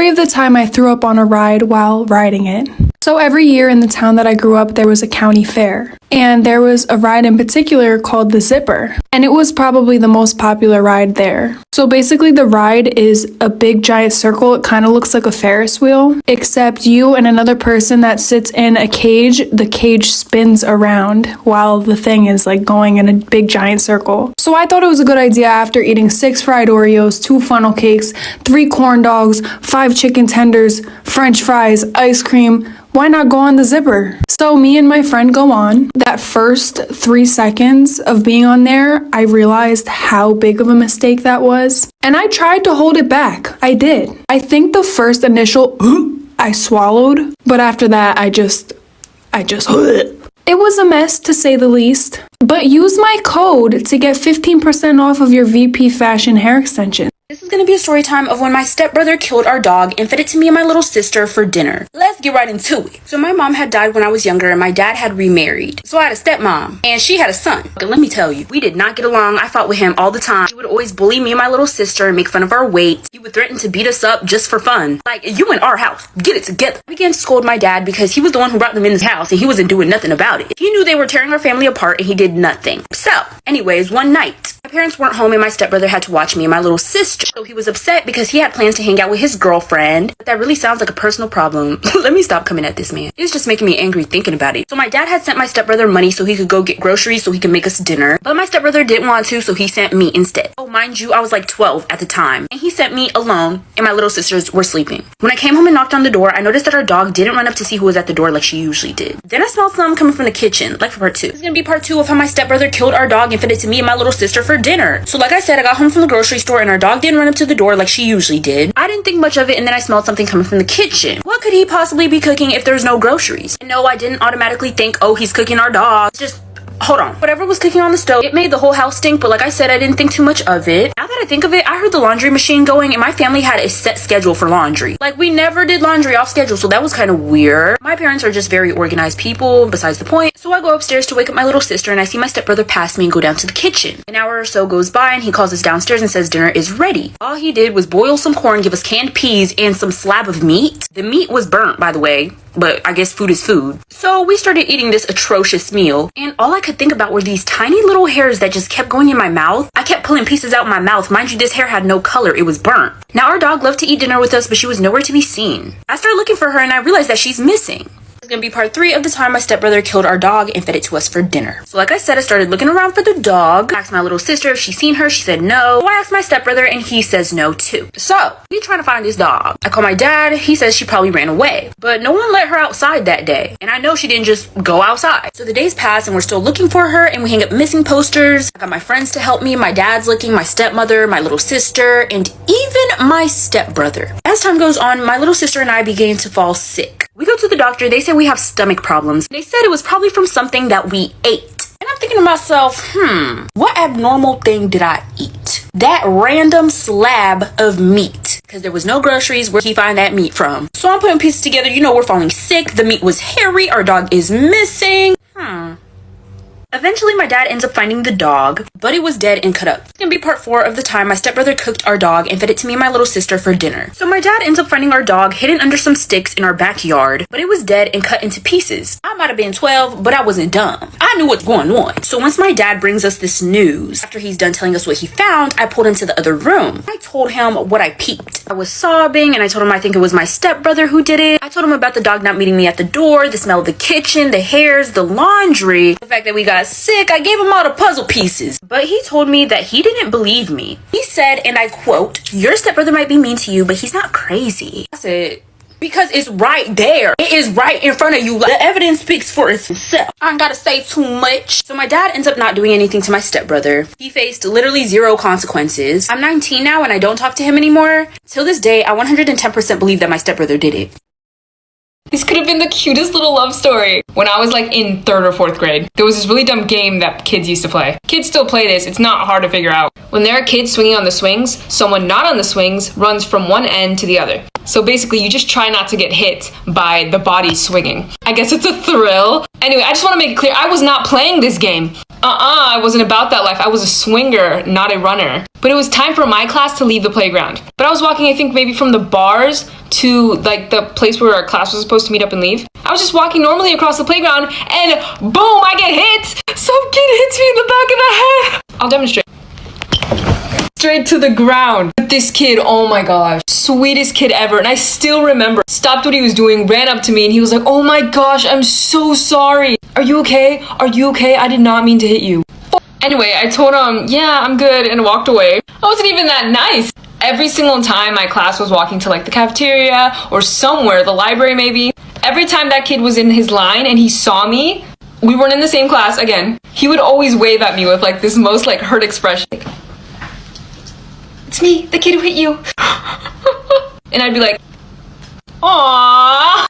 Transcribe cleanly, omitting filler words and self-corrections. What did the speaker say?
story of the time I threw up on a ride while riding it. So every year in the town that I grew up, there was a county fair. And there was a ride in particular called the Zipper. And it was probably the most popular ride there. So basically the ride is a big giant circle. It kind of looks like a Ferris wheel, except you and another person that sits in a cage, the cage spins around while the thing is like going in a big giant circle. So I thought it was a good idea after eating 6 fried Oreos, 2 funnel cakes, 3 corn dogs, 5 chicken tenders, French fries, ice cream. Why not go on the Zipper? So me and my friend go on. That first 3 seconds of being on there, I realized how big of a mistake that was. And I tried to hold it back. I did. I think the first initial I swallowed, but after that I just it was a mess to say the least. But use my code to get 15% off of your VP Fashion hair extension. This is going to be a story time of when my stepbrother killed our dog and fed it to me and my little sister for dinner. Let's get right into it. So my mom had died when I was younger and my dad had remarried. So I had a stepmom and she had a son. But let me tell you, we did not get along. I fought with him all the time. He would always bully me and my little sister and make fun of our weight. He would threaten to beat us up just for fun. Like, you in our house, get it together. I began to scold my dad because he was the one who brought them in this house and he wasn't doing nothing about it. He knew they were tearing our family apart and he did nothing. So anyways, one night, my parents weren't home and my stepbrother had to watch me and my little sister. So he was upset because he had plans to hang out with his girlfriend. But that really sounds like a personal problem. Let me stop coming at this man. It's just making me angry thinking about it. So my dad had sent my stepbrother money so he could go get groceries so he could make us dinner. But my stepbrother didn't want to, so he sent me instead. Oh, mind you, I was like 12 at the time. And he sent me alone and my little sisters were sleeping. When I came home and knocked on the door, I noticed that our dog didn't run up to see who was at the door like she usually did. Then I smelled something coming from the kitchen, like for part 2. This is gonna be part 2 of how my stepbrother killed our dog and fed it to me and my little sister for dinner. So like I said, I got home from the grocery store and our dog didn't run up to the door like she usually did. I didn't think much of it and then I smelled something coming from the kitchen. What could he possibly be cooking if there's no groceries? And no, I didn't automatically think, oh, he's cooking our dog. Just hold on. Whatever was cooking on the stove, it made the whole house stink, but like I said, I didn't think too much of it. Now that I think of it, I heard the laundry machine going and my family had a set schedule for laundry. Like, we never did laundry off schedule, so that was kind of weird. My parents are just very organized people, besides the point. So I go upstairs to wake up my little sister and I see my stepbrother pass me and go down to the kitchen. An hour or so goes by and he calls us downstairs and says dinner is ready. All he did was boil some corn, give us canned peas, and some slab of meat. The meat was burnt, by the way, but I guess food is food. So we started eating this atrocious meal and all I could think about were these tiny little hairs that just kept going in my mouth. I kept pulling pieces out my mouth. Mind you, this hair had no color. It was burnt. Now our dog loved to eat dinner with us, but she was nowhere to be seen. I started looking for her and I realized that she's missing. It's gonna be part 3 of the time my stepbrother killed our dog and fed it to us for dinner. So like I said, I started looking around for the dog. I asked my little sister if she's seen her. She said no. So I asked my stepbrother and he says no too. So we trying to find this dog. I call my dad. He says she probably ran away, but no one let her outside that day. And I know she didn't just go outside. So the days pass and we're still looking for her and we hang up missing posters. I got my friends to help me. My dad's looking, my stepmother, my little sister, and even my stepbrother. As time goes on, my little sister and I began to fall sick. We go to the doctor. They say we have stomach problems. They said it was probably from something that we ate. And I'm thinking to myself, what abnormal thing did I eat? That random slab of meat. Because there was no groceries. Where'd he find that meat from? So I'm putting pieces together. You know, we're falling sick. The meat was hairy. Our dog is missing. Eventually, my dad ends up finding the dog, but it was dead and cut up. It's gonna be part 4 of the time my stepbrother cooked our dog and fed it to me and my little sister for dinner. So my dad ends up finding our dog hidden under some sticks in our backyard, but it was dead and cut into pieces. I might have been 12, but I wasn't dumb. I knew what's going on. So once my dad brings us this news, after he's done telling us what he found, I pulled into the other room. I told him what I peeped. I was sobbing and I told him I think it was my stepbrother who did it. I told him about the dog not meeting me at the door, the smell of the kitchen, the hairs, the laundry, the fact that we got sick. I gave him all the puzzle pieces, but he told me that he didn't believe me. He said, and I quote, "Your stepbrother might be mean to you, but he's not crazy." I said, because it's right there. It is right in front of you. The evidence speaks for itself. I ain't gotta say too much. So my dad ends up not doing anything to my stepbrother. He faced literally 0 consequences. I'm 19 now and I don't talk to him anymore. Till this day, I 110% believe that my stepbrother did it. This could have been the cutest little love story. When I was like in 3rd or 4th grade, there was this really dumb game that kids used to play. Kids still play this, it's not hard to figure out. When there are kids swinging on the swings, someone not on the swings runs from one end to the other. So basically, you just try not to get hit by the body swinging. I guess it's a thrill. Anyway, I just want to make it clear, I was not playing this game. I wasn't about that life. I was a swinger, not a runner. But it was time for my class to leave the playground. But I was walking, I think, maybe from the bars to like the place where our class was supposed to meet up and leave. I was just walking normally across the playground and boom, I get hit. Some kid hits me in the back of the head. I'll demonstrate. Straight to the ground. But this kid, oh my gosh, sweetest kid ever. And I still remember, stopped what he was doing, ran up to me, and he was like, oh my gosh, I'm so sorry. Are you okay? Are you okay? I did not mean to hit you. Anyway, I told him, yeah, I'm good, and walked away. I wasn't even that nice. Every single time my class was walking to like the cafeteria or somewhere, the library maybe, every time that kid was in his line and he saw me, we weren't in the same class again, he would always wave at me with like this most like hurt expression. It's me, the kid who hit you. And I'd be like, aww.